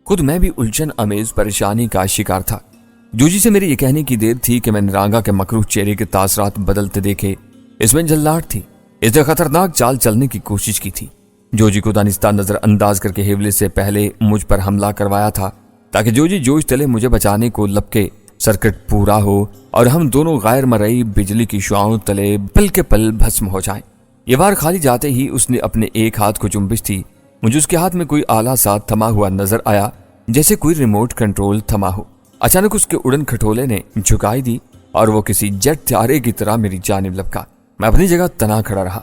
خود میں بھی الجھن امیز پریشانی کا شکار تھا۔ جوجی سے میری یہ کہنے کی دیر تھی کہ میں نے رانگا کے مکروہ چہرے کے تاثرات بدلتے دیکھے۔ اس میں جھلاٹ تھی، اس نے خطرناک چال چلنے کی کوشش کی تھی۔ جوجی کو دانستہ نظر انداز کر کے حملے سے پہلے مجھ پر حملہ کروایا تھا تاکہ جوجی جوش تلے مجھے بچانے کو لپکے، سرکٹ پورا ہو اور ہم دونوں غیر مرئی بجلی کی شعاؤں تلے پل کے پل بھسم ہو جائیں۔ یہ وار خالی جاتے ہی اس نے اپنے ایک ہاتھ کو جنبش تھی۔ مجھے اس کے ہاتھ میں کوئی آلہ ساتھ تھما ہوا نظر آیا، جیسے کوئی ریموٹ کنٹرول تھما ہو۔ اچانک اس کے اڑن کھٹولے نے جھکائی دی اور وہ کسی جیٹ طیارے کی طرح میری جانب لپکا۔ میں اپنی جگہ تنا کھڑا رہا۔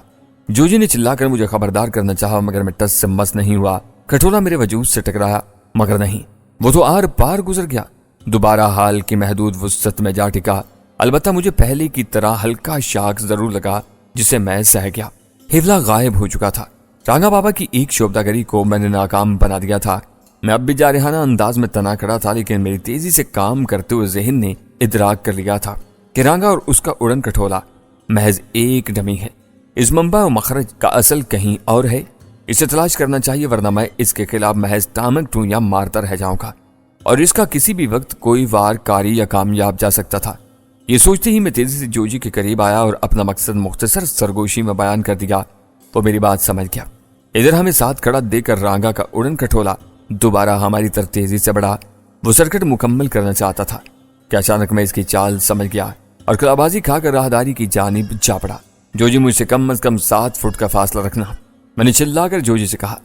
جوجی نے چلا کر مجھے خبردار کرنا چاہا، مگر میں ٹس سے مس نہیں ہوا۔ کھٹولا میرے وجود سے ٹکرایا، مگر نہیں، وہ تو آر پار گزر گیا، دوبارہ حال کی محدود وسعت میں جا ٹکا۔ البتہ مجھے پہلے کی طرح ہلکا شاک ضرور لگا، جسے میں سہ گیا۔ حیولہ غائب ہو چکا تھا۔ رانگا بابا کی ایک شعبدہ گری کو میں نے ناکام بنا دیا تھا۔ میں اب بھی جارحانہ انداز میں تنا کھڑا تھا، لیکن میری تیزی سے کام کرتے ہوئے ذہن نے ادراک کر لیا تھا کہ رانگا اور اس کا اڑن کھٹولا محض ایک ڈمی ہے۔ اس منبع و مخرج کا اصل کہیں اور ہے۔ اسے تلاش کرنا چاہیے، ورنہ میں اس کے خلاف محض ٹامک ٹوئیاں مارتا رہ جاؤں گا اور اس کا کسی بھی وقت کوئی وار کاری یا کامیاب جا سکتا تھا۔ یہ سوچتے ہی میں تیزی سے جوجی کے قریب آیا اور اپنا مقصد مختصر سرگوشی میں بیان کر دیا۔ وہ میری بات سمجھ گیا۔ ادھر ہمیں ساتھ کھڑا دے کر رانگا کا اڑن کھٹولا دوبارہ ہماری طرف تیزی سے بڑھا۔ وہ سرکٹ مکمل کرنا چاہتا تھا کہ اچانک میں اس کی چال سمجھ گیا اور کلابازی کھا کر راہداری کی جانب جا پڑا۔ جوجی مجھ سے کم از کم 7 فٹ کا فاصلہ رکھنا، میں نے چلا کر جوجی سے کہا۔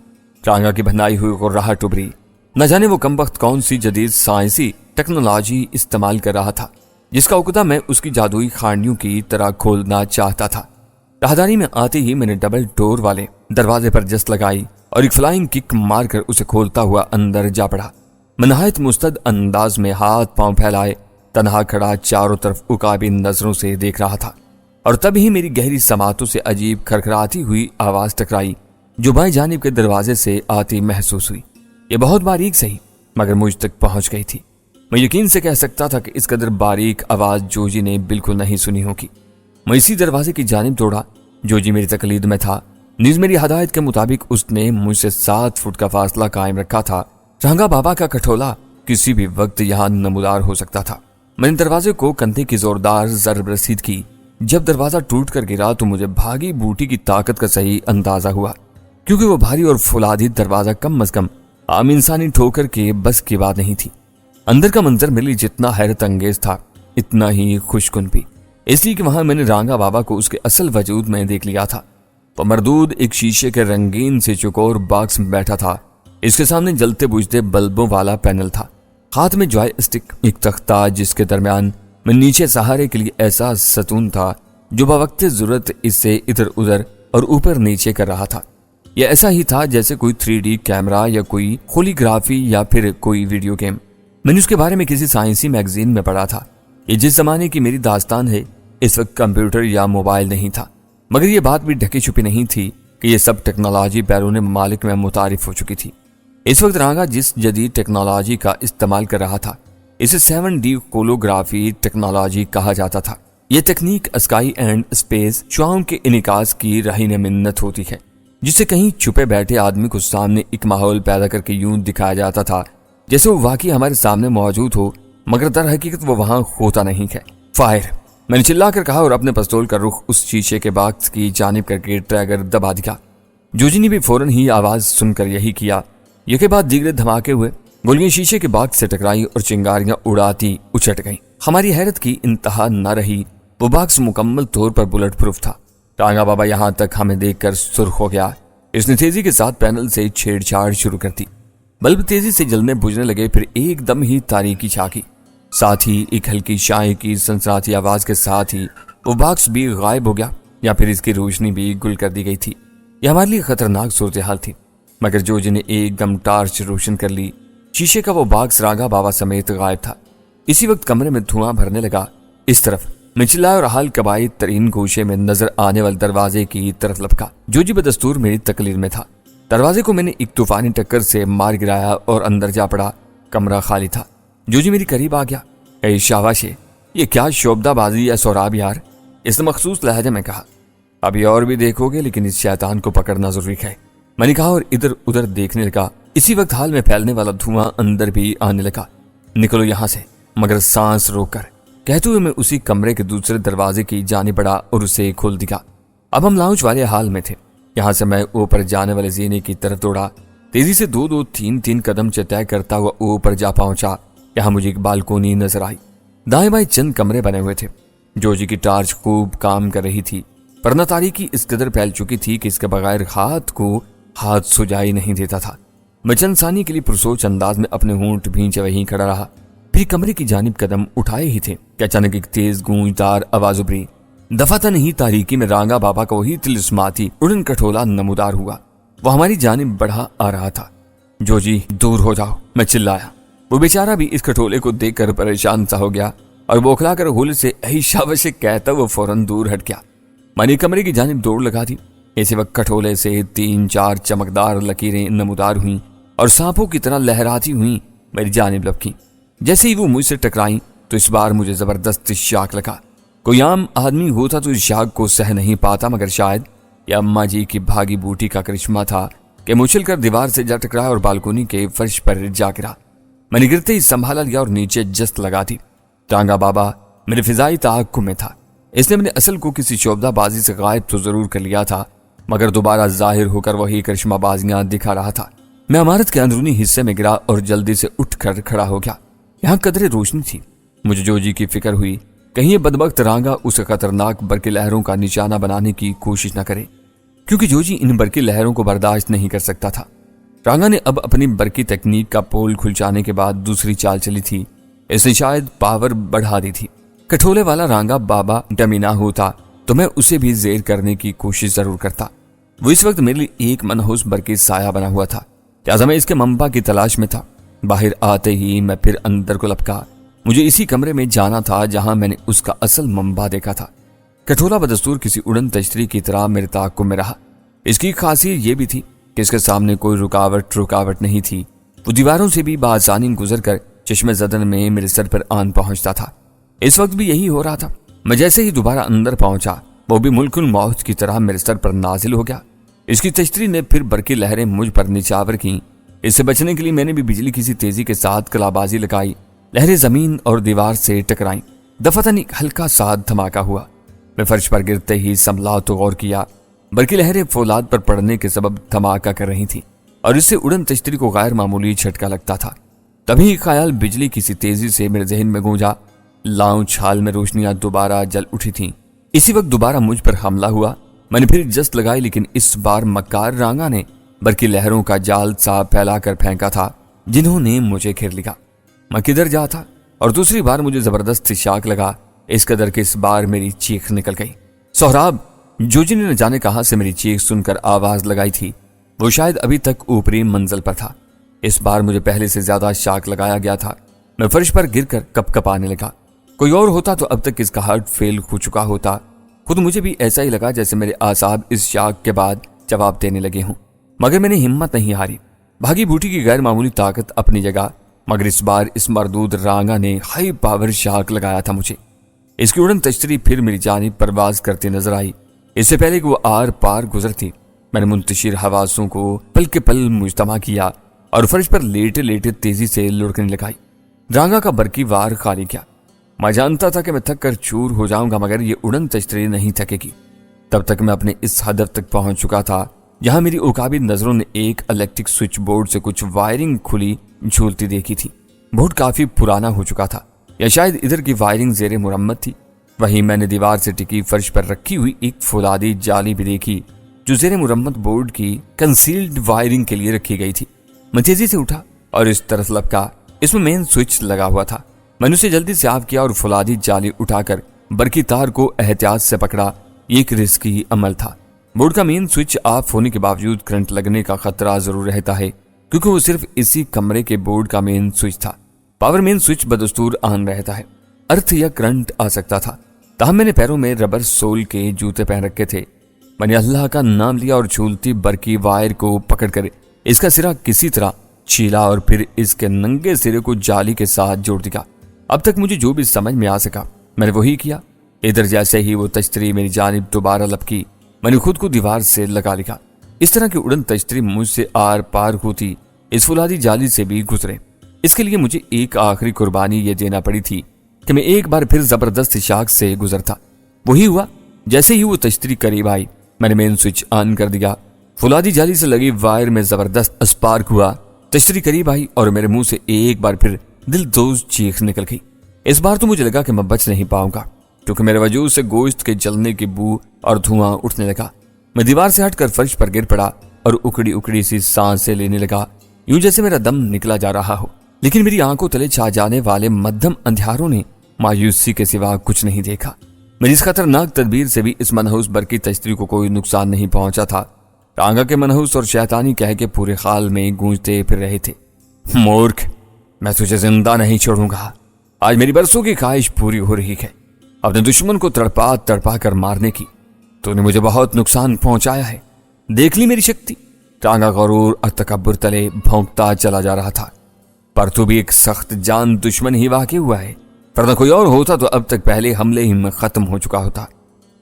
رانگا کی بھنائی ہوئی کو راہ ٹبری، نہ جانے وہ کمبخت کون سی جدید سائنسی ٹیکنالوجی استعمال کر رہا تھا، جس کا عقدہ میں اس کی جادوئی خانیوں کی طرح کھولنا چاہتا تھا۔ راہداری میں آتے ہی میں نے ڈبل ڈور والے دروازے پر جست لگائی اور ایک فلائنگ کک مار کر اسے کھولتا ہوا اندر جا پڑا۔ میں نہایت مستعد انداز میں ہاتھ پاؤں پھیلائے تنہا کھڑا چاروں طرف عقابی نظروں سے دیکھ رہا تھا، اور تب ہی میری گہری سماعتوں سے عجیب کھرکھراتی ہوئی آواز ٹکرائی جو بائیں جانب کے دروازے سے آتی محسوس ہوئی۔ یہ بہت باریک سہی مگر مجھ تک پہنچ گئی تھی۔ میں یقین سے کہہ سکتا تھا کہ اس قدر باریک آواز جوجی نے بالکل نہیں سنی ہوگی۔ میں اسی دروازے کی جانب دوڑا۔ جوجی میری تقلید میں تھا، نیز میری ہدایت کے مطابق اس نے مجھ سے 7 فٹ کا فاصلہ قائم رکھا تھا۔ رانگا بابا کا کھٹولا کسی بھی وقت یہاں نمودار ہو سکتا تھا۔ میں نے دروازے کو کندھے کی زوردار ضرب رسید کی۔ جب دروازہ ٹوٹ کر گرا تو مجھے بھاگی بوٹی کی طاقت کا صحیح اندازہ ہوا، کیونکہ وہ بھاری اور فولادی دروازہ کم از کم عام انسانی ٹھوکر کے بس کی بات نہیں تھی۔ اندر کا منظر میرے لیے جتنا حیرت انگیز تھا اتنا ہی خوش کن بھی، اس لیے کہ وہاں میں نے رانگا بابا کو اس کے اصل وجود میں دیکھ لیا تھا۔ وہ مردود ایک شیشے کے رنگین سے چکور باکس میں بیٹھا تھا۔ اس کے سامنے جلتے بجھتے بلبوں والا پینل تھا، ہاتھ میں جوائے اسٹک، ایک تختہ جس کے درمیان میں نیچے سہارے کے لیے ایسا ستون تھا جو بوقت ضرورت اس سے ادھر ادھر اور اوپر نیچے کر رہا تھا۔ یہ ایسا ہی تھا جیسے کوئی 3D کیمرہ یا کوئی ہولی گرافی یا پھر کوئی ویڈیو گیم۔ میں نے اس کے بارے میں کسی سائنسی میگزین میں پڑھا تھا۔ یہ جس زمانے کی میری داستان ہے، اس وقت کمپیوٹر یا موبائل نہیں تھا، مگر یہ بات بھی ڈھکی چھپی نہیں تھی کہ یہ سب ٹیکنالوجی بیرون ممالک میں متعارف ہو چکی تھی۔ اس وقت رانگا جس جدید ٹیکنالوجی کا استعمال کر رہا تھا اسے 7D ہولوگرافی ٹیکنالوجی کہا جاتا تھا۔ یہ تکنیک اسکائی اینڈ اسپیس شعاؤں کے انعکاس کی رہین منت ہوتی ہے، جسے کہیں چھپے بیٹھے آدمی کو سامنے ایک ماحول پیدا کر کے یوں دکھایا جاتا تھا جیسے وہ واقعی ہمارے سامنے موجود ہو، مگر در حقیقت وہ وہاں ہوتا نہیں ہے۔ فائر! میں نے چلا کر کہا اور اپنے پستول کا رخ اس شیشے کے باکس کی جانب کر کے ٹریگر دبا دیا۔ جوجی نے بھی فوراً ہی آواز سن کر یہی کیا۔ یہ کے بعد دیگرے دھماکے ہوئے، گولیاں شیشے کے باکس سے ٹکرائی اور چنگاریاں اڑاتی اچٹ گئیں۔ ہماری حیرت کی انتہا نہ رہی، وہ باکس مکمل طور پر بلٹ پروف تھا۔ رانگا بابا یہاں تک ہمیں دیکھ کر سرخ ہو گیا۔ اس نے تیزی کے ساتھ پینل سے چھیڑ چھاڑ شروع کر دی۔ بلب تیزی سے جلنے بجھنے لگے، پھر ایک دم ہی تاریکی چھا گئی۔ ساتھ ہی ایک ہلکی شائع کی سنسناتی آواز کے ساتھ ہی وہ باکس بھی غائب ہو گیا، یا پھر اس کی روشنی بھی گل کر دی گئی تھی۔ یہ ہمارے لیے خطرناک صورتحال تھی، مگر جوجی نے ایک دم ٹارچ روشن کر لی۔ شیشے کا وہ باکس رانگا بابا سمیت غائب تھا۔ اسی وقت کمرے میں دھواں بھرنے لگا۔ اس طرف میں چلایا اور حال قبائد ترین گوشے میں نظر آنے والے دروازے کی طرف لپکا۔ جوجی بدستور میری تقریر میں تھا۔ دروازے کو میں نے ایک طوفانی ٹکر سے مار گرایا اور اندر جا پڑا۔ کمرہ خالی تھا۔ جوجی میری قریب آ گیا۔ اے شاباش، یہ کیا شوبدہ بازی یا سوراب یار، اس نے مخصوص لہجے میں کہا۔ ابھی اور بھی دیکھو گے، لیکن اس شیطان کو پکڑنا ضروری ہے، میں نے کہا اور ادھر ادھر دیکھنے لگا۔ इसी वक्त हाल में फैलने वाला धुआं अंदर भी आने लगा। निकलो यहां से, मगर सांस रोककर, कहते हुए मैं उसी कमरे के दूसरे दरवाजे की जाने बढ़ा और उसे खोल दिया। अब हम लाउंज वाले हाल में थे। यहां से मैं ऊपर जाने वाले जीने की तरफ दौड़ा। तेजी से 2-2, 3-3 कदम तय करता हुआ ऊपर जा पहुंचा। यहां मुझे एक बालकोनी नजर आई। दाएं बाएं चंद कमरे बने हुए थे। जॉर्जी की टार्च खूब काम कर रही थी, वरना तारीकी इस कदर फैल चुकी थी कि इसके बगैर हाथ को हाथ सुझाई नहीं देता था। मैं चंद सानी के लिए पुरसोच अंदाज में अपने होंठ भींचे वहीं खड़ा रहा। फिर कमरे की जानिब कदम उठाए ही थे कि अचानक एक तेज गूंजदार आवाज उभरी। दफातन ही तारीकी में रांगा बाबा का वही तिलिस्माती उड़न कठोला नमूदार हुआ। वो हमारी जानिब बढ़ा आ रहा था। जॉर्जी, दूर हो जाओ, मैं चिल्लाया। वो बेचारा भी इस खटोले को देखकर परेशान सा हो गया और बौखलाकर हुल से ऐशावश कहता वो फौरन दूर हट गया। मैंने कमरे की जानिब दौड़ लगा दी। इसी वक्त खटोले से 3-4 चमकदार लकीरें नमूदार हुईं और सांपों की तरह लहराती हुई मेरी जानिब लपकी। जैसे ही वो मुझसे टकराई तो इस बार मुझे जबरदस्त शाक लगा। कोई आम आदमी होता तो इस शाक को सह नहीं पाता, मगर शायद यह अम्मा जी की भागी बूटी का करिश्मा था कि मुचलकर दीवार से जा टकराया और बालकोनी के फर्श पर जा गिरा। मैंने गिरते ही संभाला लिया और नीचे जस्त लगा दी। रांगा बाबा मेरे फिजाई ताक्कुब में था। इसने अपने असल को किसी शोबदाबाजी से गायब तो जरूर कर लिया था, मगर दोबारा जाहिर होकर वही करिश्माबाजियां दिखा रहा था। मैं इमारत के अंदरूनी हिस्से में गिरा और जल्दी से उठकर खड़ा हो गया। यहाँ कदरे रोशनी थी। मुझे जॉर्जी की फिक्र हुई, कहीं ये बदबख्त रांगा उस खतरनाक बरकी लहरों का निशाना बनाने की कोशिश न करे, क्योंकि जॉर्जी इन बरकी लहरों को बर्दाश्त नहीं कर सकता था। रांगा ने अब अपनी बरकी तकनीक का पोल खुल जाने के बाद दूसरी चाल चली थी। इसने शायद पावर बढ़ा दी थी। कठोले वाला रांगा बाबा डमी ना होता तो मैं उसे भी जेर करने की कोशिश जरूर करता। वो इस वक्त मेरे लिए एक मनहूस बरकी साया बना हुआ था, लिहाजा मैं इसके मंबा की तलाश में था। बाहर आते ही मैं फिर अंदर को लपका। मुझे इसी कमरे में जाना था जहां मैंने उसका असल मंबा देखा था। कठोला बदस्तूर किसी उड़न तश्तरी की तरह मेरे ताक़ुब में रहा। इसकी खासियत यह भी थी कि इसके सामने कोई रुकावट नहीं थी। वो दीवारों से भी बासानी गुजर कर चश्मे ज़दन में मेरे सर पर आन पहुंचता था। इस वक्त भी यही हो रहा था। मैं जैसे ही दोबारा अंदर पहुंचा, वो भी मुल्कुल मौत की तरह मेरे सर पर नाजिल हो गया। इसकी तश्तरी ने फिर बरकी लहरें मुझ पर निछावर की। इससे बचने के लिए मैंने भी बिजली की सी तेजी के साथ कलाबाजी लगाई। लहरें जमीन और दीवार से टकराईं। दफातन एक हल्का सा धमाका हुआ। मैं फर्श पर गिरते ही संभला तो गौर किया। बरकी लहरें फौलाद पर पड़ने के सबब धमाका कर रही थी और इससे उड़न तश्तरी को गैर मामूली झटका लगता था। तभी ख्याल बिजली की सी तेजी से मेरे जहन में गूंजा। लाउंज हाल में रोशनियां दोबारा जल उठी थीं। इसी वक्त दोबारा मुझ पर हमला हुआ। मैंने फिर जस्त लगाई, लेकिन इस बार मक्कार रांगा ने बरकी लहरों का जाल सा फैलाकर फेंका था, जिन्होंने मुझे घेर लिया। मैं किधर जा था और दूसरी बार मुझे जबरदस्त शाक लगा। इस कदर के इस बार मेरी चीख निकल गई। सोहराब! जॉर्जी ने न जाने कहां से मेरी चीख सुनकर आवाज लगाई थी। वो शायद अभी तक ऊपरी मंजिल पर था। इस बार मुझे पहले से ज्यादा शाक लगाया गया था। मैं फर्श पर गिरकर कपकपाने लगा। कोई और होता तो अब तक इसका हार्ट फेल हो चुका होता। खुद मुझे भी ऐसा ही लगा जैसे मेरे आसाब इस शाक के बाद जवाब देने लगे हों, मगर मैंने हिम्मत नहीं हारी। भागी बूटी की गैर मामूली ताकत अपनी जगह, मगर इस बार इस मरदूद रांगा ने हाई पावर शाक लगाया था मुझे। इसकी उड़न तश्तरी फिर मेरी जानिब परवाज करती नजर आई। इससे पहले कि वो आर पार गुजरती, मैंने मुंतशिर हवासों को पल के पल मुजतमा किया और फर्श पर लेटे लेटे तेजी से लुढ़कने लगाई। रांगा का बरकी वार खाली किया। मैं जानता था कि मैं थक कर चूर हो जाऊंगा, मगर ये उड़न तश्तरी नहीं थकेगी। तब तक मैं अपने इस हदफ तक पहुंच चुका था जहां मेरी उकाबी नजरों ने एक इलेक्ट्रिक स्विच बोर्ड से कुछ वायरिंग खुली झूलती देखी थी। बोर्ड काफी पुराना हो चुका था, या शायद इधर की वायरिंग जेरे मुरम्मत थी। वहीं मैंने दीवार से टिकी फर्श पर रखी हुई एक फौलादी जाली भी देखी, जो जेरे मुरम्मत बोर्ड की कंसील्ड वायरिंग के लिए रखी गई थी। मैं तेजी से उठा और इस तरफ लपका। इसमें मेन स्विच लगा हुआ था। मैंने उसे जल्दी से ऑफ किया और फौलादी जाली उठाकर बरकी तार को एहतियात से पकड़ा। एक रिस्की अमल था। बोर्ड का मेन स्विच ऑफ होने के बावजूद करंट लगने का खतरा जरूर रहता है, क्योंकि वो सिर्फ इसी कमरे के बोर्ड का मेन स्विच था। पावर मेन स्विच बदस्तूर ऑन रहता है, अर्थ या करंट आ सकता था। ताहम मैंने पैरों में रबर सोल के जूते पहन रखे थे। मैंने अल्लाह का नाम लिया और झूलती बरकी वायर को पकड़कर इसका सिरा किसी तरह छीला और फिर इसके नंगे सिरे को जाली के साथ जोड़ दिया। अब तक मुझे जो भी समझ में आ सका मैंने वही किया। इधर जैसे ही वो तश्तरी मेरी जानिब दोबारा लपकी, मैंने खुद को दीवार से लगा लिया। इस तरह की उड़न तश्तरी मुझसे आर पार होती, इस फुलादी जाली से भी गुजरे। इसके लिए मुझे एक आखिरी कुर्बानी ये देना पड़ी थी कि मैं एक बार फिर जबरदस्त शाख से गुजरता। वही हुआ। जैसे ही वो तश्तरी करीब आई, मैंने मेन स्विच ऑन कर दिया। फुलादी जाली से लगी वायर में जबरदस्त स्पार्क हुआ। तश्तरी करीब आई और मेरे मुंह से एक बार फिर दिलदोज चीख निकल गई। इस बार तो मुझे लगा कि मैं बच नहीं पाऊंगा, क्योंकि मेरे वजूद से गोश्त के जलने की बू और धुआं उठने लगा। मैं दीवार से हटकर फर्श पर गिर पड़ा और उकड़ी उकड़ी सी सांसें लेने लगा, यूं जैसे मेरा दम निकला जा रहा हो। लेकिन मेरी आंखों तले छा जाने वाले मध्यम अंधियारों ने मायूसी के सिवा कुछ नहीं देखा। मेरी इस खतरनाक तदबीर से भी इस मनहूस बरकी तश्तरी को कोई नुकसान नहीं पहुंचा था। रांगा के मनहूस और शैतानी कह के पूरे खाल में गूंजते फिर रहे थे। मूर्ख, मैं तुझे जिंदा नहीं छोड़ूंगा। आज मेरी बरसों की ख्वाहिश पूरी हो रही है, अपने दुश्मन को तड़पा तड़पा कर मारने की। तूने मुझे बहुत नुकसान पहुंचाया है। देख ली मेरी शक्ति। रांगा गरूर और तकब्बुर तले भौंकता चला जा रहा था। पर तू भी एक सख्त जान दुश्मन ही वाक़ई हुआ है, वरना कोई और होता तो अब तक पहले हमले ही में खत्म हो चुका होता।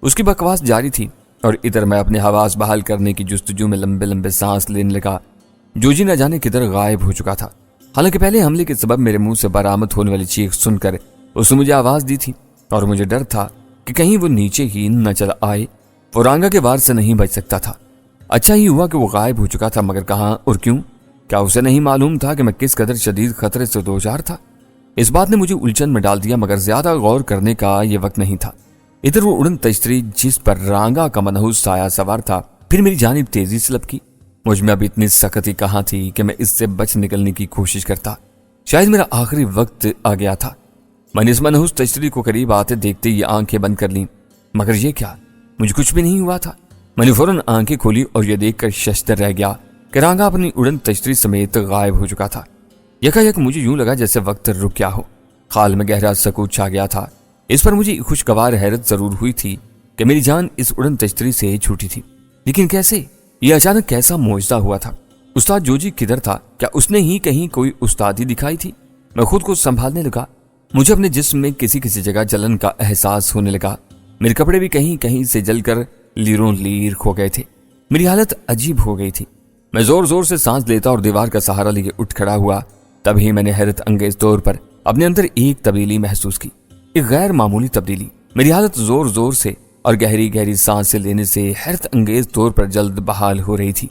उसकी बकवास जारी थी और इधर मैं अपने हवास बहाल करने की जुस्तजू में लंबे लंबे सांस लेने लगा। जोजी न जाने किधर गायब हो चुका था। हालांकि पहले हमले के सबब मेरे मुंह से बरामद होने वाली चीख सुनकर उसने मुझे आवाज दी थी और मुझे डर था कि कहीं वो नीचे ही न चला आए। वो रांगा के वार से नहीं बच सकता था। अच्छा ही हुआ कि वो गायब हो चुका था, मगर कहाँ और क्यों? क्या उसे नहीं मालूम था कि मैं किस कदर शदीद खतरे से दोचार था? इस बात ने मुझे उलझन में डाल दिया, मगर ज्यादा गौर करने का यह वक्त नहीं था। इधर वो उड़न तश्तरी जिस पर रांगा का मनहूस साया सवार था, फिर मेरी जानिब तेजी से लपकी। मुझ में अब इतनी सख्ती कहाँ थी कि मैं इससे बच निकलने की कोशिश करता। शायद मेरा आखिरी वक्त आ गया था। मैंने इस मनहूस तश्तरी को करीब आते देखते ही आंखें बंद कर ली, मगर ये क्या, मुझे कुछ भी नहीं हुआ था। मैंने फौरन आंखें खोली और यह देखकर शशदर रह गया कि रांगा अपनी उड़न तश्तरी समेत गायब हो चुका था। यकायक मुझे यूं लगा जैसे वक्त रुक गया हो। खाल में गहरा सकूत छा गया था। इस पर मुझे खुशगवार हैरत जरूर हुई थी कि मेरी जान इस उड़न तश्तरी से छूटी थी। लेकिन कैसे? यह अचानक कैसा मोजज़ा हुआ था? उस्ताद जोजी किधर था? क्या उसने ही कहीं कोई उस्तादी दिखाई थी? मैं खुद को संभालने लगा। मुझे अपने जिस्म में किसी किसी जगह जलन का एहसास होने लगा। मेरे कपड़े भी कहीं कहीं से जलकर लीरों लीर हो गए थे। मेरी हालत अजीब हो गई थी। मैं जोर जोर से सांस लेता और दीवार का सहारा लिए उठ खड़ा हुआ। तभी मैंने हैरत अंगेज तौर पर अपने अंदर एक तब्दीली महसूस की, एक गैर मामूली तब्दीली। मेरी हालत जोर जोर से और गहरी गहरी सांसें लेने से हैरत अंगेज तौर पर जल्द बहाल हो रही थी।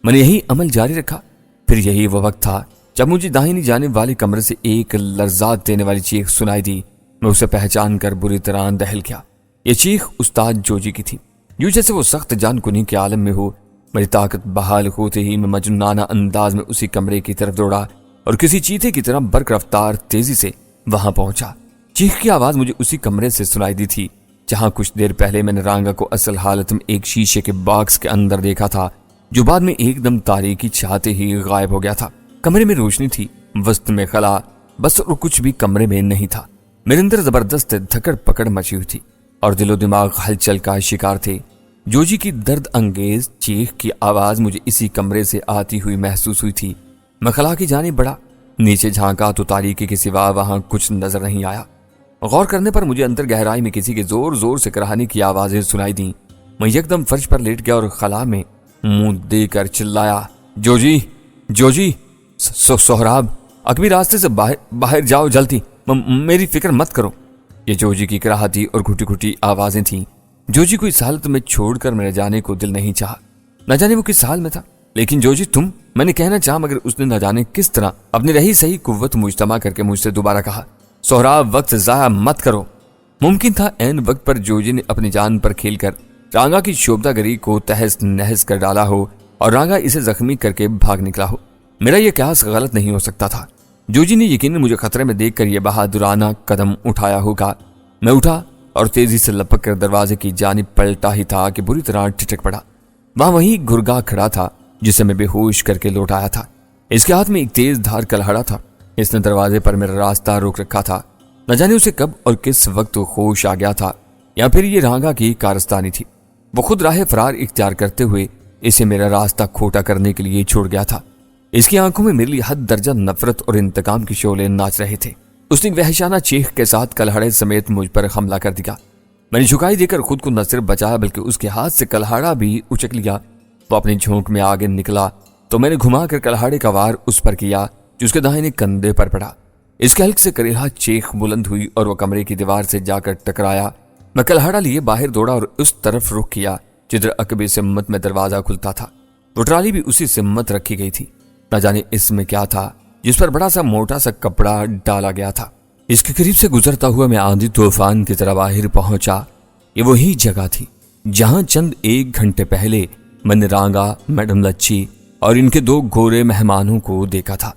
मैंने यही अमल जारी रखा। फिर यही वो वक्त था जब मुझे दाहिनी जानिब वाले कमरे से एक लर्जात देने वाली चीख सुनाई दी। मैं उसे पहचान कर बुरी तरह दहल गया। ये चीख उस्ताद जोजी की थी। यूं जैसे वो सख्त जान कुनी के आलम में हो। मेरी ताकत बहाल होते ही मैं मजनूनाना अंदाज में उसी कमरे की तरफ दौड़ा और किसी चीते की तरह बर्क रफ्तार तेजी से वहां पहुंचा। चीख की आवाज मुझे उसी कमरे से सुनाई दी थी जहां कुछ देर पहले मैंने रांगा को असल हालत में एक शीशे के बॉक्स के अंदर देखा था, जो बाद में एकदम तारीकी छाते ही गायब हो गया था। कमरे में रोशनी थी, वस्त में खला, बस और कुछ भी कमरे में नहीं था। मेरे अंदर जबरदस्त धकड़ पकड़ मची हुई थी और दिलो दिमाग हलचल का शिकार थे। जोजी की दर्द अंगेज चीख की आवाज मुझे इसी कमरे से आती हुई महसूस हुई थी। मैं खला की जाने बढ़ा। नीचे झांका तो तारीकी के सिवा वहां कुछ नजर नहीं आया। गौर करने पर मुझे अंदर गहराई में किसी के जोर जोर से कराहने की आवाजें सुनाई दी। मैं एकदम फर्श पर लेट गया और खला में मुंह देकर चिल्लाया, जोजी, जोजी, सोहराब, अकबी रास्ते से बाहर जाओ जल्दी, मेरी फिक्र मत करो। ये जोजी की कराहती और घुटी घुटी आवाजें थीं। जोजी को इस हालत में छोड़कर मेरे जाने को दिल नहीं चाहा। न जाने वो किस हाल में था। लेकिन जोजी तुम, मैंने कहना चाहा, मगर उसने न जाने किस तरह अपनी रही सही कुव्वत मुजतमा करके मुझसे दोबारा कहा, सोहराब, वक्त जाया मत करो। मुमकिन था ऐन वक्त पर जोजी ने अपनी जान पर खेलकर रांगा की शोभदागरी को तहस नहस कर डाला हो और रांगा इसे जख्मी करके भाग निकला हो। मेरा यह कयास गलत नहीं हो सकता था। जोजी ने यकीनन मुझे खतरे में देखकर यह बहादुराना कदम उठाया होगा। मैं उठा और तेजी से लपक कर दरवाजे की जानिब पलटा ही था कि बुरी तरह ठिठक पड़ा। वहां वही गुरगा खड़ा था जिसे मैं बेहोश करके लौट आया था। इसके हाथ में एक तेज धार कलहड़ा था। इसने दरवाजे पर मेरा रास्ता रोक रखा था। न जाने उसे कब और किस वक्त होश आ गया था, या फिर ये रांगा की कारस्तानी थी। वो खुद राह फरार इख्तियार करते हुए इसे मेरा रास्ता खोटा करने के लिए छोड़ गया था। इसकी आंखों में मेरे लिए हद दर्जा नफरत और इंतकाम की शोले नाच रहे थे। उसने वहशाना चीख के साथ कलहड़े समेत मुझ पर हमला कर दिया। मैंने झुकाई देकर खुद को न सिर्फ बचाया बल्कि उसके हाथ से कलहाड़ा भी उचक लिया। वो अपनी झोंक में आगे निकला تو میں نے گھما کر کلہاڑے کا وار اس پر کیا جو اس کے داہنے کندھے پر پڑا۔ اس کے حلق سے کریلا چیخ بلند ہوئی اور وہ کمرے کی دیوار سے جا کر ٹکرایا۔ میں کلہاڑا لیے باہر دوڑا اور اس طرف رخ کیا جدھر عقبِ سمت میں دروازہ کھلتا تھا۔ وہ ٹرالی بھی اسی سمت رکھی گئی تھی۔ نہ جانے اس میں کیا تھا جس پر بڑا سا موٹا سا کپڑا ڈالا گیا تھا۔ اس کے قریب سے گزرتا ہوا میں آندھی طوفان کی طرح باہر پہنچا۔ یہ وہی جگہ تھی جہاں چند ایک گھنٹے پہلے میں نے رانگا، میڈم لچی اور ان کے 2 گورے مہمانوں کو دیکھا تھا۔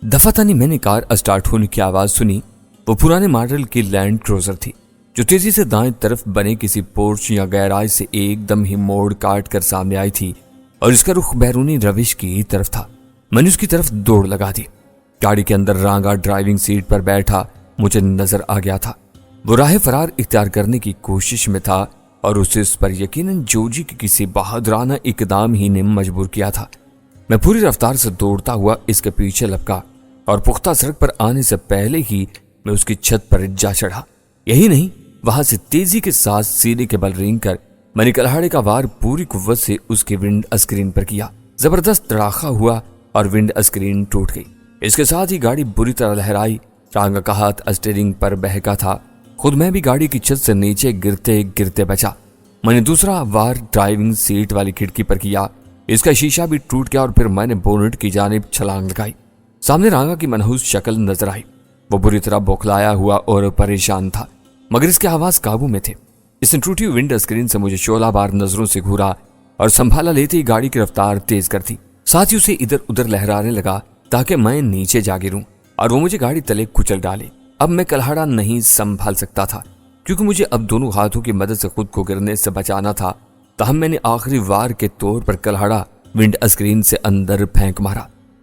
دفعتاً میں نے کار اسٹارٹ ہونے کی آواز سنی۔ وہ پرانے ماڈل کی لینڈ کروزر تھی جو تیزی سے دائیں طرف بنے کسی پورچ یا گیراج سے ایک دم ہی موڑ کاٹ کر سامنے آئی تھی اور اس کا رخ بیرونی روش کی طرف تھا۔ میں نے اس کی طرف دوڑ لگا دی۔ گاڑی کے اندر رانگا ڈرائیونگ سیٹ پر بیٹھا مجھے نظر آ گیا تھا۔ وہ راہ فرار اختیار کرنے کی کوشش میں تھا اور اسے اس پر یقیناً جوجی کے کسی بہادرانہ اقدام ہی نے مجبور کیا تھا۔ میں پوری رفتار سے دوڑتا ہوا اس کے پیچھے لپکا اور پختہ سڑک پر آنے سے پہلے ہی میں اس کی چھت پر جا چڑھا۔ یہی نہیں، وہاں سے تیزی کے ساتھ سینے کے بل رینگ کر میں نے کلہاڑے کا وار پوری قوت سے اس کے ونڈ اسکرین پر کیا۔ زبردست تڑاخا ہوا اور ونڈ اسکرین ٹوٹ گئی۔ اس کے ساتھ ہی گاڑی بری طرح لہرائی۔ رانگا کا ہاتھ اسٹیئرنگ پر بہکا تھا۔ خود میں بھی گاڑی کی چھت سے نیچے گرتے گرتے بچا۔ میں نے دوسرا وار ڈرائیونگ سیٹ والی کھڑکی پر کیا۔ اس کا شیشہ بھی ٹوٹ گیا اور پھر میں نے بونٹ کی جانب چھلانگ لگائی۔ سامنے رانگا کی منحوس شکل نظر آئی۔ وہ بری طرح بوکھلایا ہوا اور پریشان تھا، مگر اس کے آواز قابو میں تھے۔ اس نے ٹوٹی ونڈ اسکرین سے مجھے شعلہ بار نظروں سے گھورا اور سنبھالا لیتے ہی گاڑی کی رفتار تیز کر دی۔ ساتھ ہی اسے ادھر ادھر لہرانے لگا تاکہ میں نیچے جا گروں اور وہ مجھے گاڑی تلے کچل ڈالے۔ اب میں کلہاڑا نہیں سنبھال سکتا تھا کیونکہ مجھے اب دونوں ہاتھوں کی مدد سے خود کو گرنے سے بچانا تھا۔ تاہم میں نے آخری وار کے طور پر کلہاڑا ونڈ اسکرین سے اندر پھینک مارا۔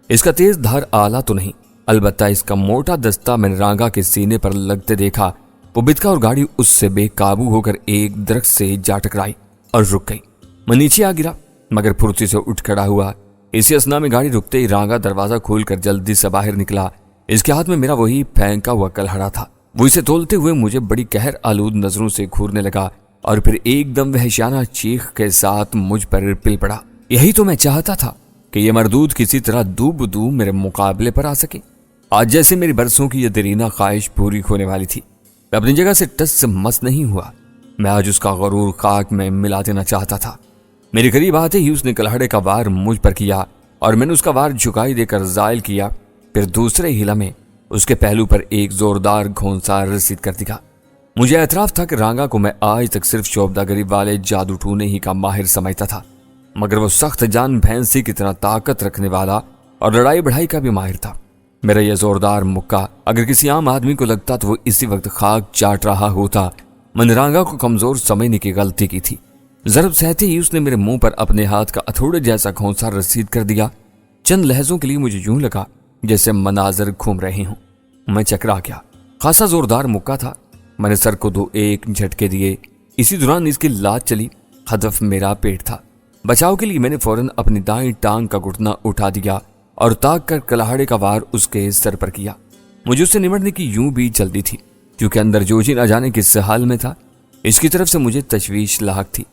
اس کا تیز دھار آلہ تو نہیں، البتہ اس کا موٹا دستہ میں نے رانگا کے سینے پر لگتے دیکھا۔ وہ بتکا اور گاڑی اس سے بے قابو ہو کر ایک درخت سے جا ٹکرائی اور رک گئی۔ میں نیچے آ گرا مگر پھرتی سے اٹھ کھڑا ہوا۔ اسی اثنا میں گاڑی رکتے ہی رانگا دروازہ کھول کر جلدی سے باہر نکلا۔ اس کے ہاتھ میں میرا وہی پھینکا ہوا کلہاڑا تھا۔ وہ اسے تولتے ہوئے مجھے بڑی قہر آلود نظروں سے گھورنے لگا اور پھر ایک دم وحشیانہ چیخ کے ساتھ مجھ پر پل پڑا۔ یہی تو میں چاہتا تھا کہ یہ مردود کسی طرح دو بدو میرے مقابلے پر آ سکے۔ آج جیسے میری برسوں کی یہ دیرینہ خواہش پوری ہونے والی تھی۔ میں اپنی جگہ سے ٹس سے مس نہیں ہوا۔ میں آج اس کا غرور خاک میں ملا دینا چاہتا تھا۔ میرے قریب آتے ہی اس نے کلہاڑے کا وار مجھ پر کیا اور میں نے اس کا وار جھکائی دے کر زائل کیا۔ پھر دوسرے ہی لمحے اس کے پہلو پر ایک زوردار گھونسا رسید کر دیا۔ مجھے اعتراف تھا کہ رانگا کو میں آج تک صرف شوبدہ گری والے جادو ٹونے ہی کا ماہر سمجھتا تھا، مگر وہ سخت جان بھینسی کی طرح طاقت رکھنے والا اور لڑائی بڑھائی کا بھی ماہر تھا۔ میرا یہ زوردار مکہ اگر کسی عام آدمی کو لگتا تو وہ اسی وقت خاک چاٹ رہا ہوتا۔ میں نے رانگا کو کمزور سمجھنے کی غلطی کی تھی۔ ضرب سہتے ہی اس نے میرے منہ پر اپنے ہاتھ کا ہتھوڑے جیسا گھونسا رسید کر دیا۔ چند لہجوں کے لیے مجھے یوں لگا جیسے مناظر گھوم رہے ہوں۔ میں چکرا گیا۔ خاصا زوردار مکہ تھا۔ میں نے سر کو 2 ایک جھٹکے دیے۔ اسی دوران اس کی لات چلی۔ ہدف میرا پیٹ تھا۔ بچاؤ کے لیے میں نے فوراً اپنی دائیں ٹانگ کا گھٹنا اٹھا دیا اور تاک کر کلہاڑے کا وار اس کے سر پر کیا۔ مجھے اس سے نمٹنے کی یوں بھی جلدی تھی کیونکہ اندر جوجی نہ جانے کس حال میں تھا۔ اس کی طرف سے مجھے تشویش لاحق تھی۔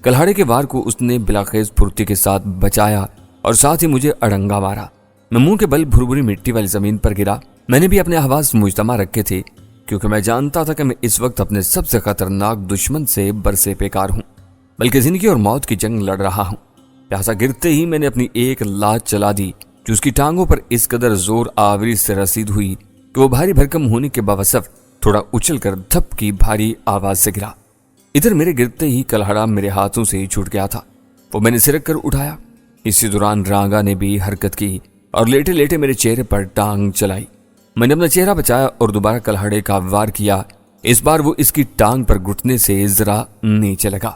کلہاڑے کے وار کو اس نے بلاخیز پھرتی کے ساتھ بچایا اور ساتھ ہی مجھے اڑنگا مارا۔ میں منہ کے بل بھربھری مٹی والی زمین پر گرا۔ میں نے بھی اپنے حواس مجتمع رکھے تھے کیونکہ میں جانتا تھا کہ میں اس وقت اپنے سب سے خطرناک دشمن سے برسے پیکار ہوں، بلکہ زندگی اور موت کی جنگ لڑ رہا ہوں۔ لہٰذا گرتے ہی میں نے اپنی ایک لات چلا دی جو اس کی ٹانگوں پر اس قدر زور آوری سے رسید ہوئی کہ وہ بھاری بھرکم ہونے کے باوصف تھوڑا اچھل کر دھپ کی بھاری آواز سے گرا۔ ادھر میرے گرتے ہی کلہاڑا میرے ہاتھوں سے چھوٹ گیا تھا۔ وہ میں نے سرک کر اٹھایا۔ اسی دوران رانگا نے بھی حرکت کی اور لیٹے لیٹے میرے چہرے پر ٹانگ چلائی۔ میں نے اپنا چہرہ بچایا اور دوبارہ کلہاڑے کا وار کیا۔ اس بار وہ اس کی ٹانگ پر گھٹنے سے ذرا نیچے لگا۔